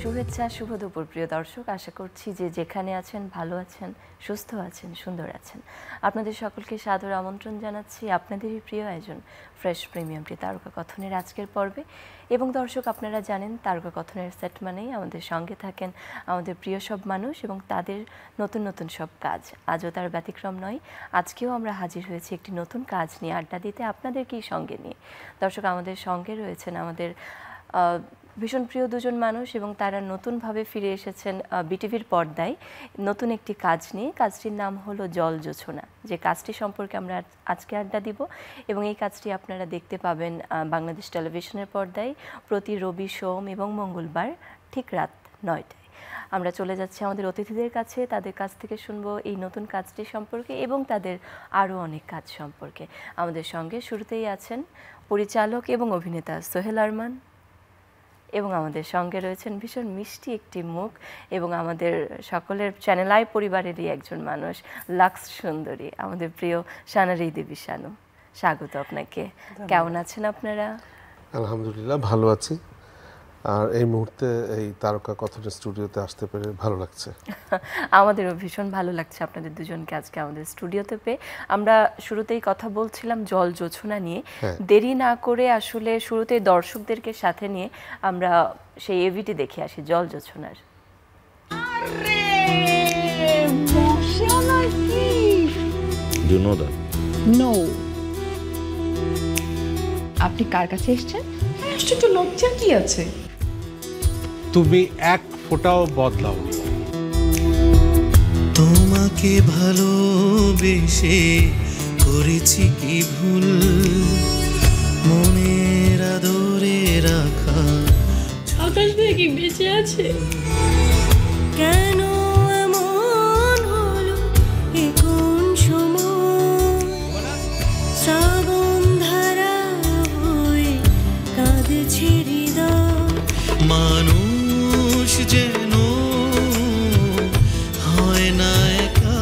শুভেচ্ছা, শুভ দুপুর প্রিয় দর্শক। আশা করছি যে যেখানে আছেন ভালো আছেন, সুস্থ আছেন, সুন্দর আছেন। আপনাদের সকলকে সাদর আমন্ত্রণ জানাচ্ছি আপনাদেরই প্রিয় আয়োজন ফ্রেশ প্রিমিয়ামটি তারকা কথনের আজকের পর্বে। এবং দর্শক, আপনারা জানেন তারকা কথনের সেট মানেই আমাদের সঙ্গে থাকেন আমাদের প্রিয় সব মানুষ এবং তাদের নতুন নতুন সব কাজ। আজও তার ব্যতিক্রম নয়। আজকেও আমরা হাজির হয়েছি একটি নতুন কাজ নিয়ে আড্ডা দিতে, আপনাদেরকেই সঙ্গে নিয়ে। দর্শক, আমাদের সঙ্গে রয়েছেন আমাদের ভীষণ প্রিয় দুজন মানুষ এবং তারা নতুনভাবে ফিরে এসেছেন বিটিভির পর্দায় নতুন একটি কাজ নিয়ে। কাজটির নাম হলো জল জোছনা, যে কাজটি সম্পর্কে আমরা আজকে আড্ডা দিব। এবং এই কাজটি আপনারা দেখতে পাবেন বাংলাদেশ টেলিভিশনের পর্দায় প্রতি রবি, সোম এবং মঙ্গলবার ঠিক রাত 9টায়। আমরা চলে যাচ্ছি আমাদের অতিথিদের কাছে, তাদের কাছ থেকে শুনবো এই নতুন কাজটি সম্পর্কে এবং তাদের আরও অনেক কাজ সম্পর্কে। আমাদের সঙ্গে শুরুতেই আছেন পরিচালক এবং অভিনেতা সোহেল আরমান, এবং আমাদের সঙ্গে রয়েছেন ভীষণ মিষ্টি একটি মুখ এবং আমাদের সকলের চ্যানেল আই পরিবারেরই একজন মানুষ, লাক্স সুন্দরী, আমাদের প্রিয় শানারি দেবী শানু। স্বাগত আপনাকে। কেমন আছেন আপনারা? আলহামদুলিল্লাহ, ভালো আছি। আর এই মুহূর্তে এই তারকা কথনের স্টুডিওতে আসতে পেরে ভালো লাগছে। আমাদেরও ভীষণ ভালো লাগছে আপনাদের দুজনকে আজকে আমাদের স্টুডিওতে পেয়ে। আমরা শুরুতেই কথা বলছিলাম জল জোছনা নিয়ে। দেরি না করে আসলে শুরুতেই দর্শকদেরকে সাথে নিয়ে আমরা সেই এভিটি দেখে আসি জল জোছনার। আপনি কার কাছে এসেছেন? আশ্চর্য, লজ্জা কি আছে? তুমি এক ফোঁটাও বদলাওনি। তোমাকে ভালোবেসে করেছি কি ভুল, মনের আদরে রাখা আকাশ ভাই কি বেঁচে আছে? কেন এমন হলো এ কোন সময়, শ্রাবণ ধারা হয়ে কাঁদছে হৃদয়। মানুষ যেন হয় না একা,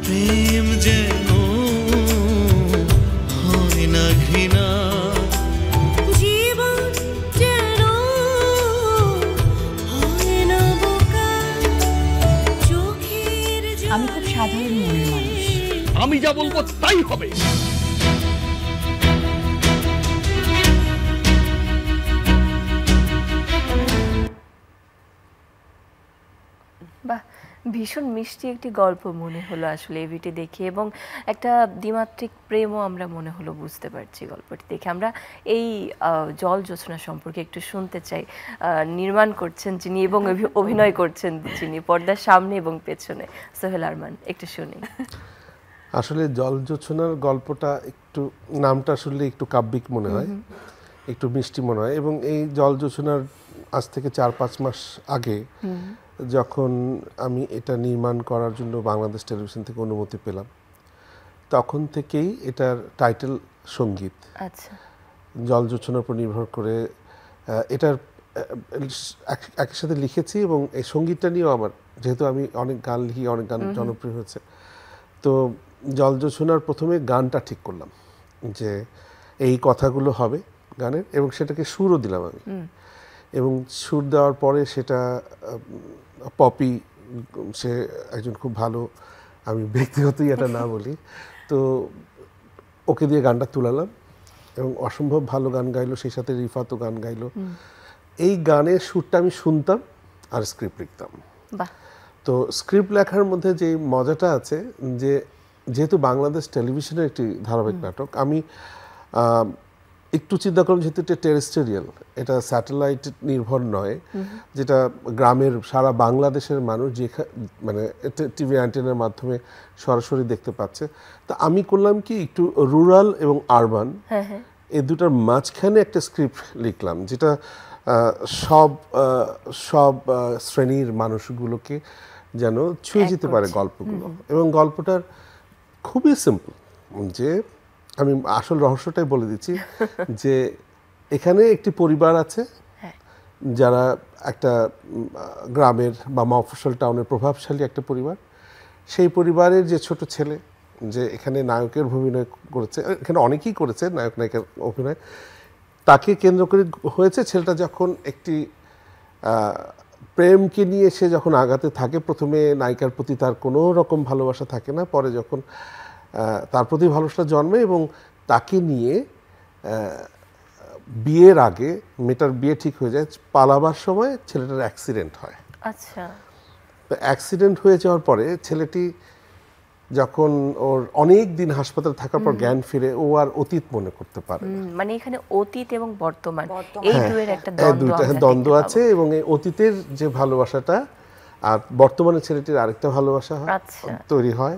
প্রেম যেন হয় না ঘৃণা, জীবন যেন হয় না বোকা, চোখের আমি খুব সাধারণ মনের মানুষ। আমি যা বলবো তাই হবে। বাহ, ভীষণ মিষ্টি একটি গল্প মনে হলো আসলে এভিটি দেখে, এবং একটা দ্বিমাত্রিক প্রেমও আমরা মনে হলো বুঝতে পারছি গল্পটি দেখে। আমরা এই জল জোছনা সম্পর্কে একটু শুনতে চাই। নির্মাণ করছেন যিনি এবং অভিনয় করছেন যিনি, পর্দার সামনে এবং পেছনে, সোহেল আরমান, একটু শুনি। আসলে জল জোছনার গল্পটা একটু, নামটা আসলে একটু কাব্যিক মনে হয়, একটু মিষ্টি মনে হয়। এবং এই জল জোছনার আজ থেকে 4-5 মাস আগে যখন আমি এটা নির্মাণ করার জন্য বাংলাদেশ টেলিভিশন থেকে অনুমতি পেলাম, তখন থেকেই এটার টাইটেল সঙ্গীত। আচ্ছা, জল জোছনার উপর নির্ভর করে এটার একই সাথে লিখেছি। এবং এই সঙ্গীতটা নিয়েও আমার, যেহেতু আমি অনেক গান লিখি, অনেক গান জনপ্রিয় হয়েছে, তো জল জোছনার প্রথমে গানটা ঠিক করলাম যে এই কথাগুলো হবে গানের, এবং সেটাকে সুরও দিলাম আমি। এবং সুর দেওয়ার পরে সেটা পপি, সে একজন খুব ভালো, আমি ব্যক্তিগতই এটা না বলি, তো ওকে দিয়ে গানটা তুলালাম এবং অসম্ভব ভালো গান গাইলো, সেই সাথে রিফাতও গান গাইলো। এই গানের সুরটা আমি শুনতাম আর স্ক্রিপ্ট লিখতাম। বাহ। তো স্ক্রিপ্ট লেখার মধ্যে যে মজাটা আছে, যে যেহেতু বাংলাদেশ টেলিভিশনের একটি ধারাবাহিক নাটক, আমি একটু চিন্তা করলাম যেহেতু এটা টেরেস্টেরিয়াল, এটা স্যাটেলাইট নির্ভর নয়, যেটা গ্রামের সারা বাংলাদেশের মানুষ মানে টিভি অ্যান্টেনার মাধ্যমে সরাসরি দেখতে পাচ্ছে। তো আমি করলাম কি, একটু রুরাল এবং আরবান এই দুটার মাঝখানে একটা স্ক্রিপ্ট লিখলাম, যেটা সব শ্রেণীর মানুষগুলোকে যেন ছুঁয়ে যেতে পারে গল্পগুলো। এবং গল্পটার খুবই সিম্পল, যে আমি আসল রহস্যটাই বলে দিচ্ছি, যে এখানে একটি পরিবার আছে যারা একটা গ্রামের বা মফস্বল টাউনের প্রভাবশালী একটা পরিবার। সেই পরিবারের যে ছোট ছেলে, যে এখানে নায়কের অভিনয় করেছে, এখানে অনেকেই করেছে নায়ক নায়িকার অভিনয়, তাকে কেন্দ্র করে হয়েছে। ছেলেটা যখন একটি প্রেমকে নিয়ে সে যখন আগাতে থাকে, প্রথমে নায়িকার প্রতি তার কোনো রকম ভালোবাসা থাকে না, পরে যখন তার প্রতি ভালোবাসা জন্মে এবং তাকে নিয়ে বিয়ের আগে মেয়েটার বিয়ে ঠিক হয়ে যায়, পালাবার সময় ছেলেটার অ্যাক্সিডেন্ট হয়। আচ্ছা, তো অ্যাক্সিডেন্ট হয়ে যাওয়ার পরে ছেলেটি যখন ওর অনেক দিন হাসপাতালে থাকার পর জ্ঞান ফিরে, ও আর অতীত মনে করতে পারে না। মানে এখানে অতীত এবং বর্তমান এই দুয়ের একটা দুইটা দ্বন্দ্ব আছে এবং এই অতীতের যে ভালোবাসাটা আর বর্তমানে ছেলেটির আরেকটা ভালোবাসা তৈরি হয়।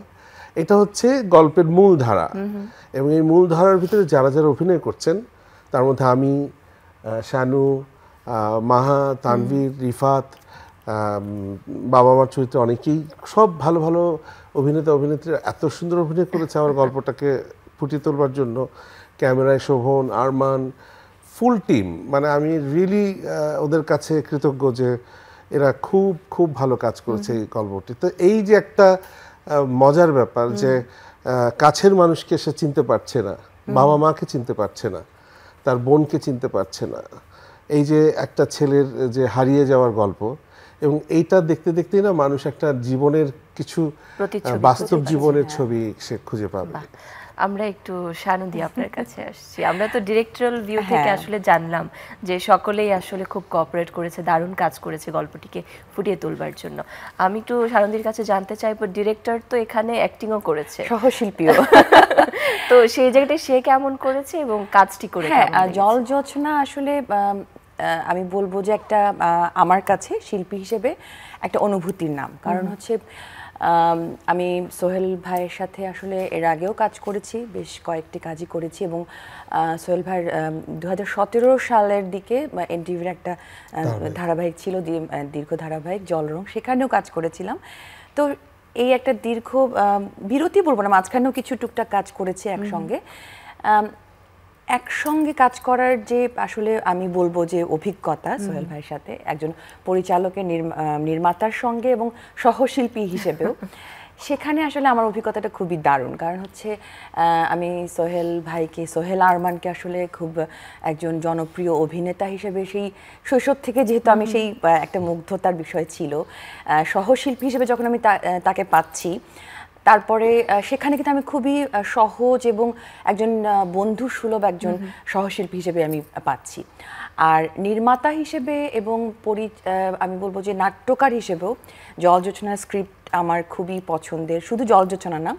এটা হচ্ছে গল্পের মূল ধারা এবং এই মূল ধারার ভিতরে যারা যারা অভিনয় করছেন তার মধ্যে আমি, শানু, মাহা, তানভীর, রিফাত, বাবা মার চরিত্রে অনেকেই, সব ভালো ভালো অভিনেতা অভিনেত্রীরা এত সুন্দর অভিনয় করেছে আমার গল্পটাকে ফুটিয়ে তোলবার জন্য। ক্যামেরায় শোভন, আরমান, ফুল টিম, মানে আমি রিয়েলি ওদের কাছে কৃতজ্ঞ যে এরা খুব খুব ভালো কাজ করেছে এই গল্পটি। তো এই যে একটা মজার ব্যাপার যে কাছের মানুষকে সে চিনতে পারছে না, বাবা মাকে চিনতে পারছে না, তার বোনকে চিনতে পারছে না, এই যে একটা ছেলের যে হারিয়ে যাওয়ার গল্প, এবং এইটা দেখতে দেখতেই না মানুষ একটা জীবনের কিছু বাস্তব জীবনের ছবি সে খুঁজে পাবে। আমরা একটু শানুদি আপনার কাছে আসছি। আমরা তো ডিরেক্টরাল ভিউ থেকে আসলে জানলাম যে সকলেই আসলে খুব কোঅপারেট করেছে, দারুণ কাজ করেছে গল্পটিকে ফুটিয়ে তোলবার জন্য। আমি একটু শানুদির কাছে জানতে চাইবো, ডিরেক্টর তো এখানে অ্যাক্টিংও করেছে, সহশিল্পীও, তো সেই জায়গাটায় সে কেমন করেছে এবং কাজটি করে জল জোছনা আসলে আমি বলবো যে একটা আমার কাছে শিল্পী হিসেবে একটা অনুভূতির নাম। কারণ হচ্ছে আমি সোহেল ভাইয়ের সাথে আসলে এর আগেও কাজ করেছি, বেশ কয়েকটি কাজই করেছি এবং সোহেল ভাইয়ের 2017 সালের দিকে এনটিভির একটা ধারাবাহিক ছিল, দীর্ঘ ধারাবাহিক জলরং, সেখানেও কাজ করেছিলাম। তো এই একটা দীর্ঘ বিরতি বলবো না, মাঝখানেও কিছু টুকটাক কাজ করেছি একসঙ্গে। একসঙ্গে কাজ করার যে আসলে আমি বলবো যে অভিজ্ঞতা সোহেল ভাইয়ের সাথে, একজন পরিচালকের নির্মাতার সঙ্গে এবং সহশিল্পী হিসেবেও, সেখানে আসলে আমার অভিজ্ঞতাটা খুবই দারুণ। কারণ হচ্ছে আমি সোহেল ভাইকে, সোহেল আরমানকে আসলে খুব একজন জনপ্রিয় অভিনেতা হিসেবে সেই শৈশব থেকে, যেহেতু আমি সেই একটা মুগ্ধতার বিষয় ছিল, সহশিল্পী হিসেবে যখন আমি তাকে পাচ্ছি, তারপরে সেখানে কিন্তু আমি খুবই সহজ এবং একজন বন্ধু সুলভ একজন সহশিল্পী হিসেবে আমি পাচ্ছি। আর নির্মাতা হিসেবে এবং আমি বলবো যে নাট্যকার হিসেবেও জল জোছনার স্ক্রিপ্ট আমার খুবই পছন্দের। শুধু জল জোছনা না,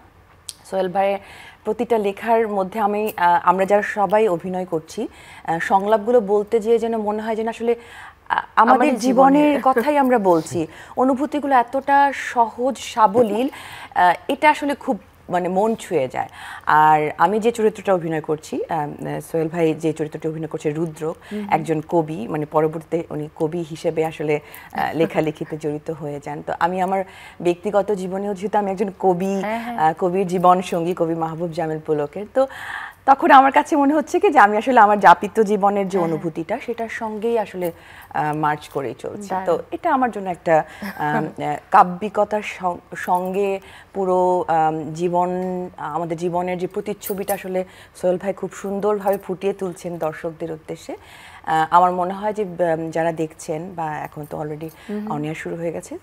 সোহেল ভাইয়ের প্রতিটা লেখার মধ্যে আমরা যারা সবাই অভিনয় করছি, সংলাপগুলো বলতে যেয়ে যেন মনে হয় যেন আসলে আমাদের জীবনের কথাই আমরা বলছি। অনুভূতিগুলো এতটা সহজ সাবলীল, এটা আসলে খুব মানে মন ছুঁয়ে যায়। আর আমি যে চরিত্রটা অভিনয় করছি, সোহেল ভাই যে চরিত্রটা অভিনয় করছে রুদ্র, একজন কবি, মানে পরবর্তীতে উনি কবি হিসেবে আসলে লেখালেখিতে জড়িত হয়ে যান। তো আমি আমার ব্যক্তিগত জীবনেও যেহেতু আমি একজন কবি, কবির জীবন সঙ্গী কবি মাহবুব জামিল পুলকের, তো তখন আমার কাছে মনে হচ্ছে কি যে আমি আসলে আমার যাপিত জীবনের যে অনুভূতিটা সেটার সঙ্গেই আসলে মার্চ করেই চলছি। তো এটা আমার জন্য একটা কাব্যিকতার সঙ্গে পুরো জীবন, আমাদের জীবনের যে প্রতিচ্ছবিটা আসলে সোহেল ভাই খুব সুন্দরভাবে ফুটিয়ে তুলছেন দর্শকদের উদ্দেশ্যে। আমার মনে হয় যে যারা দেখছেন, বা এখন তো অলরেডি অন এয়ার শুরু হয়ে গেছে,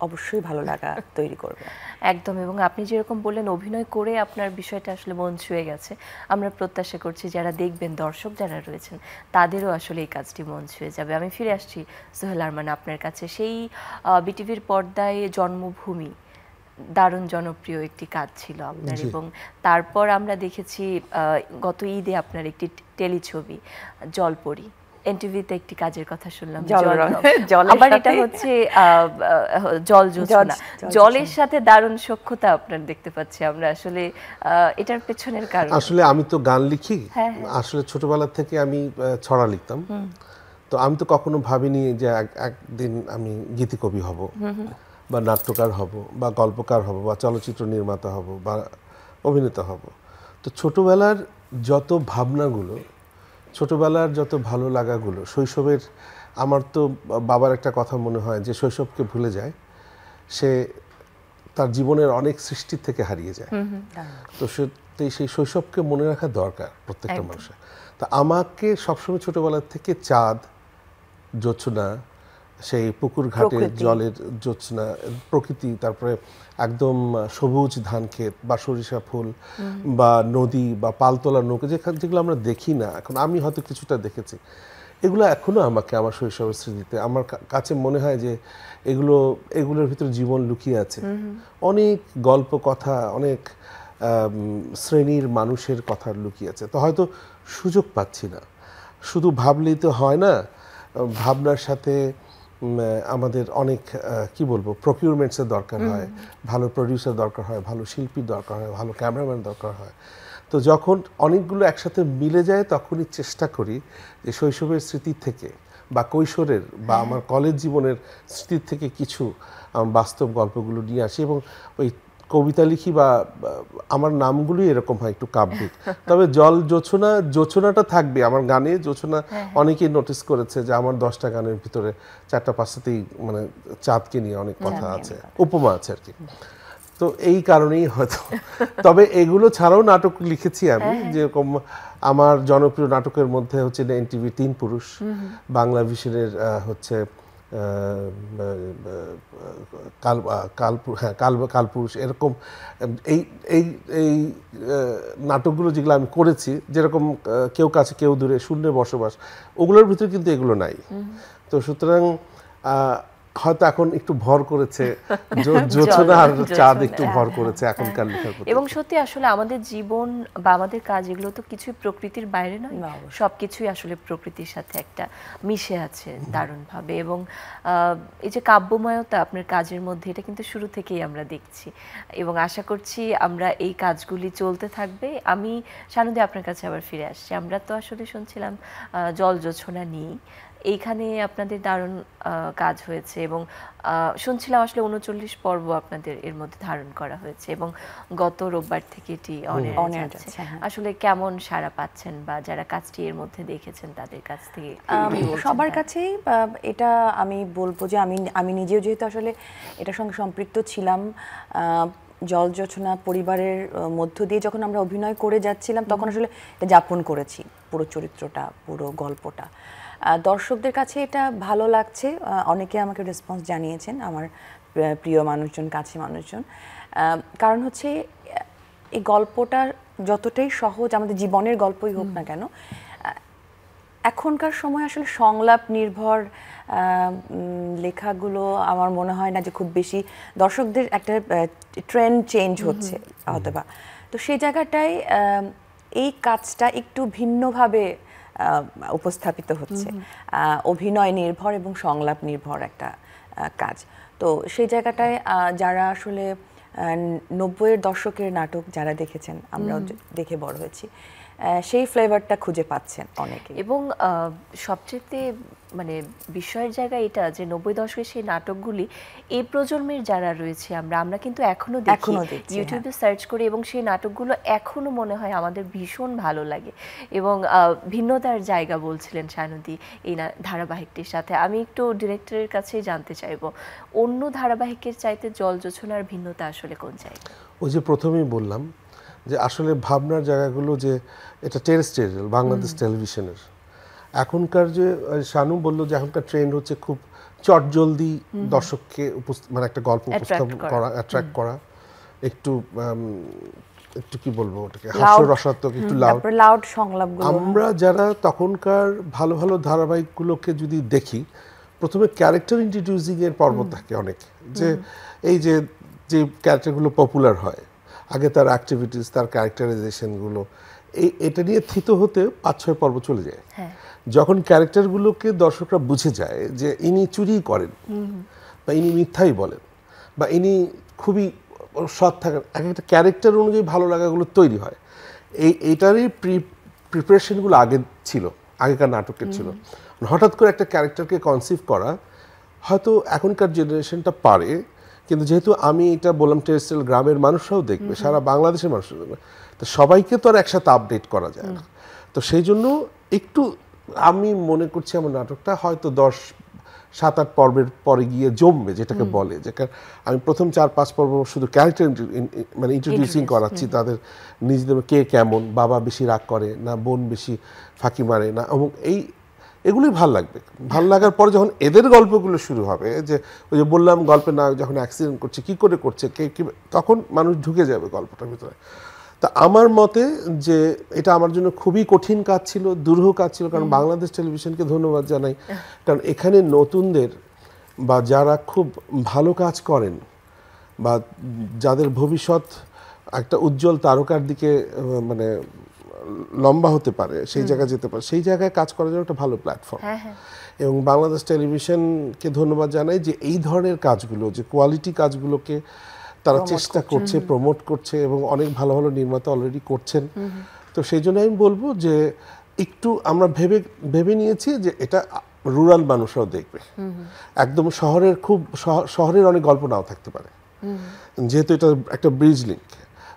অবশ্যই ভালো লাগা তৈরি করবে। একদম, এবং আপনি যেরকম বললেন অভিনয় করে আপনার বিষয়টা আসলে মন ছুঁয়ে গেছে, আমরা প্রত্যাশা করছি যারা দেখবেন, দর্শক যারা রয়েছেন, তাদেরও আসলে এই কাজটি মন ছুঁয়ে যাবে। আমি ফিরে আসছি সোহেল আরমান আপনার কাছে। সেই বিটিভির পর্দায় জন্মভূমি দারুণ জনপ্রিয় একটি কাজ ছিল আপনার, এবং তারপর আমরা দেখেছি গত ঈদে আপনার একটি টেলিছবি জলপরি, এনটিভিতে একটি কাজের কথা শুনলাম, আবার এটা হচ্ছে জল জোছনা, জলের সাথে দারুণ সখ্যতা আপনার দেখতে পাচ্ছি আমরা। আসলে এটার পেছনের কারণ, আসলে আমি তো গান লিখি, আসলে ছোটবেলা থেকে আমি ছড়া লিখতাম, তো আমি তো কখনো ভাবিনি যে একদিন আমি গীতিকবি হব, বা নাট্যকার হব, বা গল্পকার হব, বা চলচ্চিত্র নির্মাতা হব, বা অভিনেতা হব। তো ছোটবেলার যত ভাবনাগুলো, ছোটবেলার যত ভালো লাগাগুলো, শৈশবের, আমার তো বাবার একটা কথা মনে হয় যে শৈশবকে ভুলে যায় সে তার জীবনের অনেক সৃষ্টির থেকে হারিয়ে যায়। তো সেই শৈশবকে মনে রাখা দরকার প্রত্যেকটা মানুষের। তা আমাকে সবসময় ছোটবেলা থেকে চাঁদ, জোছনা, সেই পুকুর ঘাটে প্রকৃতি। জলের জোছনা, প্রকৃতি, তারপরে একদম সবুজ ধান ক্ষেত বা সরিষা ফুল বা নদী বা পালতোলা নৌকা, যেগুলো আমরা দেখি না এখন, আমি হয়তো কিছুটা দেখেছি, এগুলো এখনো আমাকে আমার শৈশবের স্মৃতিতে, আমার কাছে মনে হয় যে এগুলোর ভিতরে জীবন লুকিয়ে আছে। অনেক গল্প কথা, অনেক শ্রেণীর মানুষের কথা লুকিয়ে আছে। তো হয়তো সুযোগ পাচ্ছি না। শুধু ভাবলেই তো হয় না, ভাবনার সাথে আমাদের অনেক কি বলবো প্রকিউরমেন্টসের দরকার হয়, ভালো প্রডিউসার দরকার হয়, ভালো শিল্পীর দরকার হয়, ভালো ক্যামেরাম্যান দরকার হয়। তো যখন অনেকগুলো একসাথে মিলে যায় তখনই চেষ্টা করি যে শৈশবের স্মৃতি থেকে বা কৈশোরের বা আমার কলেজ জীবনের স্মৃতি থেকে কিছু বাস্তব গল্পগুলো নিয়ে আসি, এবং ওই কবিতা লিখি বা আমার নামগুলোই এরকম হয় একটু কাব্যিক। তবে জোছনাটা থাকবে আমার গানে। জোছনা অনেকেই নোটিস করেছে যে আমার 10টা গানের ভিতরে 4টা-5টাতেই মানে চাঁদকে নিয়ে অনেক কথা আছে, উপমা আছে আর কি। তো এই কারণেই হয়তো। তবে এগুলো ছাড়াও নাটক লিখেছি আমি, যেরকম আমার জনপ্রিয় নাটকের মধ্যে হচ্ছে NTV 3 পুরুষ, বাংলা ভিশনের হচ্ছে কালপুরুষ, এরকম এই নাটকগুলো যেগুলো আমি করেছি, যেরকম কেউ কাছে কেউ দূরে, শূন্যে বসবাস, ওগুলোর ভিতরে কিন্তু এগুলো নাই। তো সুতরাং হয়তো এখন একটু ভর করেছে জোছনা আর চাঁদ, একটু ভর করেছে এখনকার লেখার প্রতি। এবং সত্যি আসলে আমাদের জীবন বা আমাদের কাজ এগুলো তো কিছুই প্রকৃতির বাইরে নয়, সবকিছুই আসলে প্রকৃতির সাথে একটা মিশে আছে দারুণভাবে। এবং এই যে কাব্যময়তা আপনার কাজের মধ্যে, এটা কিন্তু শুরু থেকেই আমরা দেখছি, এবং আশা করছি আমরা এই কাজগুলি চলতে থাকবে। আমি সানুদি আপনার কাছে আবার ফিরে আসছি। আমরা তো আসলে শুনছিলাম জল জোছনা নিয়ে, এইখানে আপনাদের দারুণ কাজ হয়েছে, এবং শুনছিলাম আসলে 39 পর্ব আপনাদের এর মধ্যে ধারণ করা হয়েছে, এবং গত রোববার থেকে এটি অনের যাচ্ছে। আসলে কেমন সাড়া পাচ্ছেন বা যারা কাজটি এর মধ্যে দেখেছেন তাদের কাছ থেকে? সবার কাছেই এটা আমি বলবো যে আমি নিজেও যেহেতু আসলে এটার সঙ্গে সম্পৃক্ত ছিলাম, জল জোছনা পরিবারের মধ্য দিয়ে যখন আমরা অভিনয় করে যাচ্ছিলাম, তখন আসলে এটা যাপন করেছি, পুরো চরিত্রটা, পুরো গল্পটা। দর্শকদের কাছে এটা ভালো লাগছে, অনেকে আমাকে রেসপন্স জানিয়েছেন, আমার প্রিয় মানুষজন, কাছে মানুষজন। কারণ হচ্ছে এই গল্পটা যতটাই সহজ, আমাদের জীবনের গল্পই হোক না কেন, এখনকার সময় আসলে সংলাপ নির্ভর লেখাগুলো আমার মনে হয় না যে খুব বেশি দর্শকদের একটা ট্রেন্ড চেঞ্জ হচ্ছে হয়তোবা। তো সেই জায়গাটায় এই কাজটা একটু ভিন্নভাবে উপস্থাপিত হচ্ছে, অভিনয় নির্ভর এবং সংলাপ নির্ভর একটা কাজ। তো সেই জায়গাটায় যারা আসলে 90-এর দশকের নাটক যারা দেখেছেন, আমরাও দেখে বড় হয়েছি, সেই ফ্লেভারটা খুঁজে পাচ্ছেন অনেকে। এবং সবচেয়ে মানে বিস্ময়ের জায়গা এটা যে 90 দশকের সেই নাটকগুলি এই প্রজন্মের যারা রয়েছে আমরা কিন্তু এখনো দেখি, ইউটিউবে সার্চ করি, এবং সেই নাটকগুলো এখনো মনে হয় আমাদের ভীষণ ভালো লাগে। এবং ভিন্নতার জায়গা বলছিলেন সানুদি এই ধারাবাহিকটির সাথে। আমি একটু ডিরেক্টরের কাছেই জানতে চাইবো, অন্য ধারাবাহিকের চাইতে জল জোছনার ভিন্নতা আসলে কোন জায়গা? ওই যে প্রথমেই বললাম যে আসলে ভাবনার জায়গাগুলো, যে এটা টেরেস্ট্রিয়াল বাংলাদেশ টেলিভিশনের এখনকার, যে শানু বললো যে এখনকার ট্রেন্ড হচ্ছে খুব চটজলদি দর্শককে মানে একটা গল্প উপস্থাপন করা, অ্যাট্রাক্ট করা, একটু কি বলবো ওটাকে, হাস্যরসাত্মক, একটু লাউড সংলাপগুলো। আমরা যারা তখনকার ভালো ভালো ধারাবাহিকগুলোকে যদি দেখি, প্রথমে ক্যারেক্টার ইন্ট্রোডিউসিং এর পর্ব থাকে অনেক, যে এই যে ক্যারেক্টারগুলো পপুলার হয়, আগে তার অ্যাক্টিভিটিস, তার ক্যারেক্টারাইজেশনগুলো, এটা নিয়ে থিত হতে 5-6 পর্ব চলে যায়। যখন ক্যারেক্টারগুলোকে দর্শকরা বুঝে যায় যে ইনি চুরি করেন, বা ইনি মিথ্যাই বলেন, বা ইনি খুবই সৎ থাকেন, এক একটা ক্যারেক্টার অনুযায়ী ভালো লাগাগুলো তৈরি হয়। এইটারই প্রিপারেশনগুলো আগে ছিল, আগেকার নাটকের ছিল। হঠাৎ করে একটা ক্যারেক্টারকে কনসিভ করা হয়তো এখনকার জেনারেশনটা পারে, কিন্তু যেহেতু আমি এটা বললাম টেরেস্ট্রিয়াল, গ্রামের মানুষরাও দেখবে, সারা বাংলাদেশের মানুষরা দেখবে, তো সবাইকে তো আর একসাথে আপডেট করা যায় না। তো সেই জন্য একটু আমি মনে করছি আমার নাটকটা হয়তো 10-7-8 পর্বের পরে গিয়ে জমবে, যেটাকে বলে, যে আমি প্রথম 4-5 পর্ব শুধু ক্যারেক্টার মানে ইন্ট্রোডিউসিং করাচ্ছি, তাদের নিজেদের কে কেমন, বাবা বেশি রাগ করে না, বোন বেশি ফাঁকি মারে না, এবং এগুলোই ভাল লাগবে। ভাল লাগার পরে যখন এদের গল্পগুলো শুরু হবে, যে ওই যে বললাম গল্পের নায়ক যখন অ্যাক্সিডেন্ট করছে, কী করে করছে, কে কী, তখন মানুষ ঢুকে যাবে গল্পটার ভিতরে। তা আমার মতে যে এটা আমার জন্য খুবই কঠিন কাজ ছিল, দুরূহ কাজ ছিল, কারণ বাংলাদেশ টেলিভিশনকে ধন্যবাদ জানাই, কারণ এখানে নতুনদের বা যারা খুব ভালো কাজ করেন বা যাদের ভবিষ্যৎ একটা উজ্জ্বল তারকার দিকে মানে লম্বা হতে পারে, সেই জায়গায় যেতে পারে, সেই জায়গায় কাজ করার জন্য একটা ভালো প্ল্যাটফর্ম। এবং বাংলাদেশ টেলিভিশনকে ধন্যবাদ জানাই যে এই ধরনের কাজগুলো, যে কোয়ালিটি কাজগুলোকে তারা চেষ্টা করছে, প্রমোট করছে, এবং অনেক ভালো ভালো নির্মাতা অলরেডি করছেন। তো সেই জন্য আমি বলবো যে একটু আমরা ভেবে নিয়েছি যে এটা রুরাল মানুষরাও দেখবে, একদম শহরের অনেক গল্প নাও থাকতে পারে, যেহেতু এটা একটা ব্রিজ লিঙ্ক।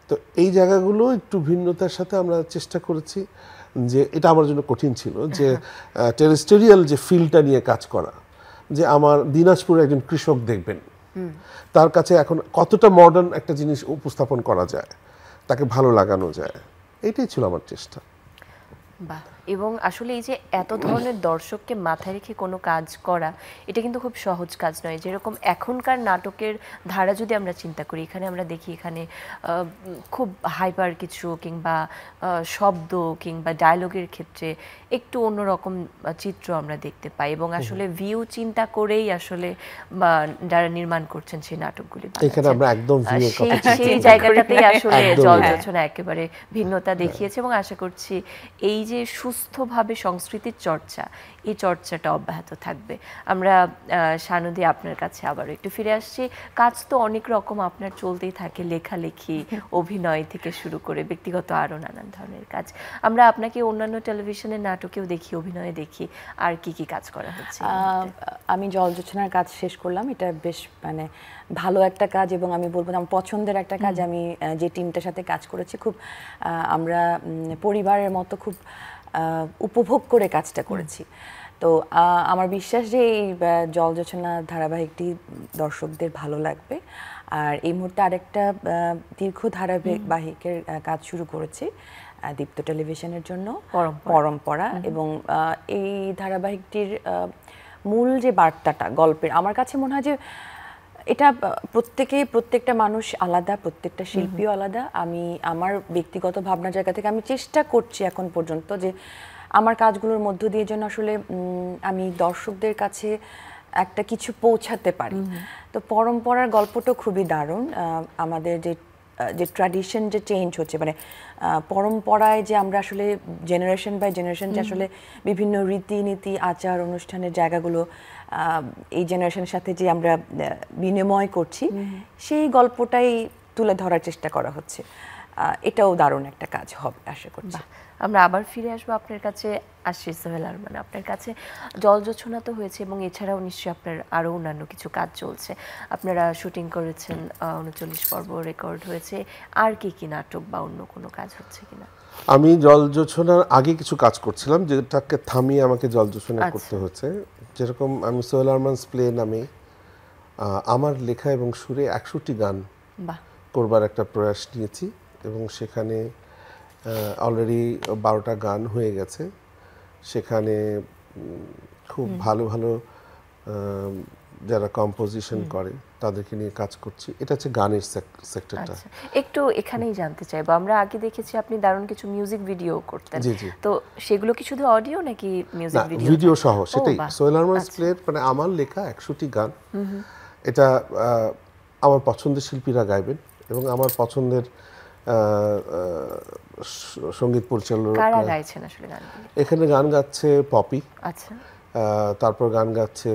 তো এই জায়গাগুলো একটু ভিন্নতার সাথে আমরা চেষ্টা করেছি, যে এটা আমার জন্য কঠিন ছিল, যে টেরেস্টেরিয়াল যে ফিল্ডটা নিয়ে কাজ করা, যে আমার দিনাজপুরে একজন কৃষক দেখবেন, তার কাছে এখন কতটা মডার্ন একটা জিনিস উপস্থাপন করা যায়, তাকে ভালো লাগানো যায়, এইটাই ছিল আমার চেষ্টা। বাহ। এবং আসলে এই যে এত ধরনের দর্শককে মাথায় রেখে কোনো কাজ করা, এটা কিন্তু খুব সহজ কাজ নয়। যেরকম এখনকার নাটকের ধারা যদি আমরা চিন্তা করি, এখানে আমরা দেখি এখানে খুব হাইপার কিছু কিংবা শব্দ কিংবা ডায়লগের ক্ষেত্রে একটু অন্যরকম চিত্র আমরা দেখতে পাই, এবং আসলে ভিউ চিন্তা করেই আসলে যারা নির্মাণ করছেন সেই নাটকগুলি, এখানে আমরা একদম সেই জায়গাটাতেই আসলে জল যোছনা একেবারে ভিন্নতা দেখিয়েছে। এবং আশা করছি এই যে সুস্থভাবে সংস্কৃতির চর্চা, এই চর্চাটা অব্যাহত থাকবে। আমরা সানুদি আপনার কাছে আবারও একটু ফিরে আসছি। কাজ তো অনেক রকম আপনার চলতেই থাকে, লেখালেখি, অভিনয় থেকে শুরু করে ব্যক্তিগত আরও নানান ধরনের কাজ। আমরা আপনাকে অন্যান্য টেলিভিশনের নাটকেও দেখি, অভিনয়ে দেখি, আর কি কি কাজ করা হচ্ছে? আমি জল যোছনার কাজ শেষ করলাম, এটা বেশ মানে ভালো একটা কাজ, এবং আমি বলবো আমার পছন্দের একটা কাজ। আমি যে টিমটার সাথে কাজ করেছি, খুব আমরা পরিবারের মতো খুব উপভোগ করে কাজটা করেছি। তো আমার বিশ্বাস যে এই জল যোছনা ধারাবাহিকটি দর্শকদের ভালো লাগবে। আর এই মুহূর্তে আরেকটা দীর্ঘ ধারাবাহিকের কাজ শুরু করেছি দীপ্ত টেলিভিশনের জন্য, পরম্পরা। এবং এই ধারাবাহিকটির মূল যে বার্তাটা গল্পের, আমার কাছে মনে হয় যে এটা প্রত্যেকটা মানুষ আলাদা, প্রত্যেকটা শিল্পীও আলাদা। আমি আমার ব্যক্তিগত ভাবনার জায়গা থেকে আমি চেষ্টা করছি এখন পর্যন্ত যে আমার কাজগুলোর মধ্য দিয়ে যেন আসলে আমি দর্শকদের কাছে একটা কিছু পৌঁছাতে পারি। তো পরম্পরার গল্পটা খুবই দারুণ। আমাদের যে ট্র্যাডিশন যে চেঞ্জ হচ্ছে, মানে পরম্পরায় যে আমরা আসলে জেনারেশন বাই জেনারেশন যে আসলে বিভিন্ন রীতিনীতি, আচার অনুষ্ঠানের জায়গাগুলো এই জেনারেশনের সাথে যে আমরা বিনিময় করছি, সেই গল্পটাই তুলে ধরার চেষ্টা করা হচ্ছে। এটাও দারুণ একটা কাজ হবে আশা করছি। আমরা আবার ফিরে আসবো আপনার কাছে। আসছি সোহেল আরমান, আপনার কাছে জল যোছনা তো হয়েছে, এবং এছাড়াও নিশ্চয়ই আপনার আরও অন্যান্য কিছু কাজ চলছে। আপনারা শুটিং করেছেন, 39 পর্ব রেকর্ড হয়েছে। আর কি কি নাটক বা অন্য কোনো কাজ হচ্ছে কিনা? আমি জল যোছনার আগে কিছু কাজ করছিলাম, যেটাকে থামিয়ে আমাকে জল যোছনা করতে হচ্ছে। যেরকম আমি সোহেল আরমানস প্লে নামে আমার লেখা এবং সুরে 61টি গান করবার একটা প্রয়াস নিয়েছি, এবং সেখানে অলরেডি 12টা গান হয়ে গেছে। সেখানে খুব ভালো ভালো যারা কম্পোজিশন করে তাদেরকে নিয়ে কাজ করছি। এটা হচ্ছে গানের সেক্টরটা। একটু এখানেই জানতে চাইবো, আমরা আগে দেখেছি আপনি দারুণ কিছু মিউজিক ভিডিও করতেন, জি জি। তো সেগুলো কি শুধু অডিও নাকি মিউজিক ভিডিও? ভিডিও সহ, সেটাই সোহেল আরমানস প্লে, মানে আমার লেখা 100টি গান। এটা আমার পছন্দের শিল্পীরা গাইবেন, এবং আমার পছন্দের সঙ্গীত পরিচালক। কারা গাইছেন আসলে গানগুলো? এখানে গান গাচ্ছে পপি, আচ্ছা, তারপর গান গাচ্ছে,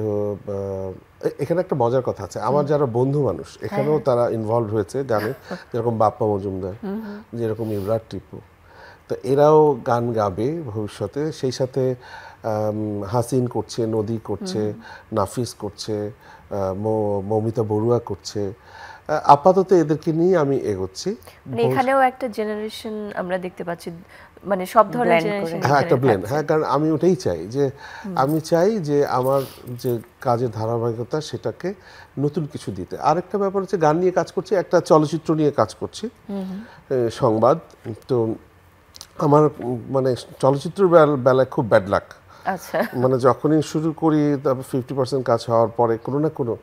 এখানে একটা মজার কথা আছে, আমার যারা বন্ধু মানুষ এখানেও তারা ইনভলভ হয়েছে গানে, যেরকম বাপ্পা মজুমদার, যেরকম ইমরান টিপু, তো এরাও গান গাবে ভবিষ্যতে। সেই সাথে হাসিন করছে, নদী করছে, নাফিস করছে, মৌমিতা বড়ুয়া করছে। আপাতত এদেরকে নিয়ে আমি এগোচ্ছি। এখানেও একটা জেনারেশন আমরা দেখতে পাচ্ছি, মানে সব ধরনের জেনারেশন। হ্যাঁ, একটা ব্লেন্ড। হ্যাঁ, কারণ আমি ওটাই চাই, যে আমি চাই যে আমার যে কাজের ধারাবাহিকতা সেটাকে নতুন কিছু দিতে। আরেকটা ব্যাপার হচ্ছে গান নিয়ে কাজ করছি, একটা চলচ্চিত্র নিয়ে কাজ করছি, সংবাদ। তো আমার মানে চলচ্চিত্রের বেলায় খুব ব্যাড লাক, আচ্ছা, মানে যখনই শুরু করি তারপর 50% কাজ হওয়ার পরে কোনো না কোনো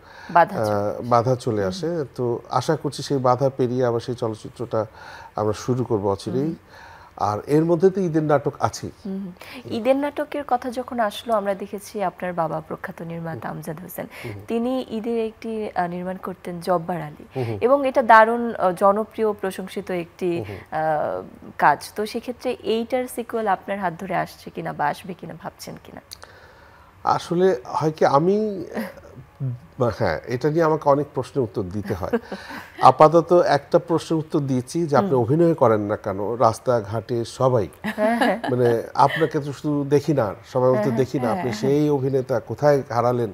বাধা চলে আসে। তো আশা করছি সেই বাধা পেরিয়ে আবার সেই চলচ্চিত্রটা আমরা শুরু করব অচিরেই। আর এর মধ্যে তো ঈদের নাটক আছে। ঈদের নাটকের কথা যখন আসলো, আমরা দেখেছি আপনার বাবা প্রখ্যাত নির্মাতা আমজাদ হোসেন, তিনি ঈদের একটি নির্মাণ করতেন জব্বার আলী, এবং এটা দারুণ জনপ্রিয় প্রশংসিত একটি কাজ। তো সেক্ষেত্রে এইটার সিকুয়েল আপনার হাত ধরে আসছে কিনা বা আসবে কিনা ভাবছেন কিনা? আসলে হয় কি, আমি হ্যাঁ, এটা নিয়ে আমাকে অনেক প্রশ্নের উত্তর দিতে হয়। আপাতত একটা প্রশ্নের উত্তর দিয়েছি যে আপনি অভিনয় করেন না কেন, রাস্তাঘাটে সবাই মানে আপনাকে তো শুধু দেখি না, সবাই বলতে দেখি না, আপনি সেই অভিনেতা, কোথায় হারালেন?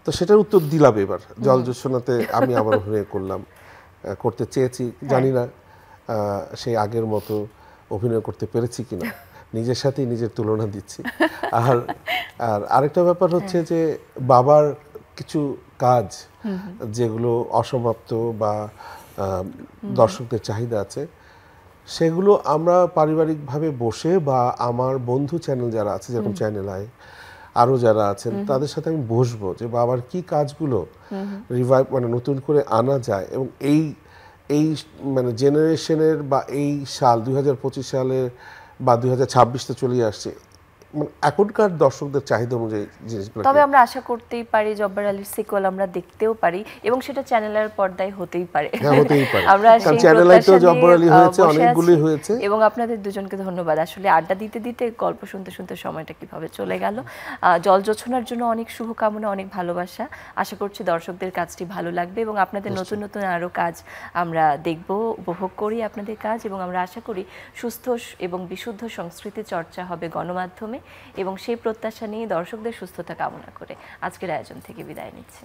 তো সেটার উত্তর দিলাম এবার। জল জ্যোৎস্নাতে আমি আবার অভিনয় করতে চেয়েছি, জানি না সেই আগের মতো অভিনয় করতে পেরেছি কিনা, নিজের সাথেই নিজের তুলনা দিচ্ছি। আর আরেকটা ব্যাপার হচ্ছে যে বাবার কিছু কাজ যেগুলো অসমাপ্ত বা দর্শকদের চাহিদা আছে, সেগুলো আমরা পারিবারিকভাবে বসে বা আমার বন্ধু চ্যানেল যারা আছে, যেরকম চ্যানেল আই, আরও যারা আছেন, তাদের সাথে আমি বসবো যে বাবার কি কাজগুলো রিভাইভ মানে নতুন করে আনা যায়। এবং এই মানে জেনারেশনের বা এই সাল 2025 সালের বা 2026 তো চলে আসছে, মানে এখনকার দর্শকদের চাহিদা অনুযায়ী জিনিসগুলো। তবে আমরা আশা করতেই পারি জব্বার আলীর সিকুয়েল আমরা দেখতেও পারি, এবং সেটা চ্যানেলের পর্দায় হতেই পারে। আমরা সেই চ্যানেলে তো জব্বার আলী হয়েছে, অনেকগুলোই হয়েছে। এবং আপনাদের দুজনকে ধন্যবাদ। আসলে আড্ডা দিতে দিতে গল্প শুনতে শুনতে সময়টা কিভাবে চলে গেল। জল জ্যোৎস্নার জন্য অনেক শুভকামনা, অনেক ভালোবাসা। আশা করছি দর্শকদের কাজটি ভালো লাগবে এবং আপনাদের নতুন নতুন আরও কাজ আমরা দেখব, উপভোগ করি আপনাদের কাজ, এবং আমরা আশা করি সুস্থ এবং বিশুদ্ধ সংস্কৃতি চর্চা হবে গণমাধ্যমে, এবং সেই প্রত্যাশা নিয়ে দর্শকদের সুস্থতা কামনা করে আজকের আয়োজন থেকে বিদায় নিচ্ছি।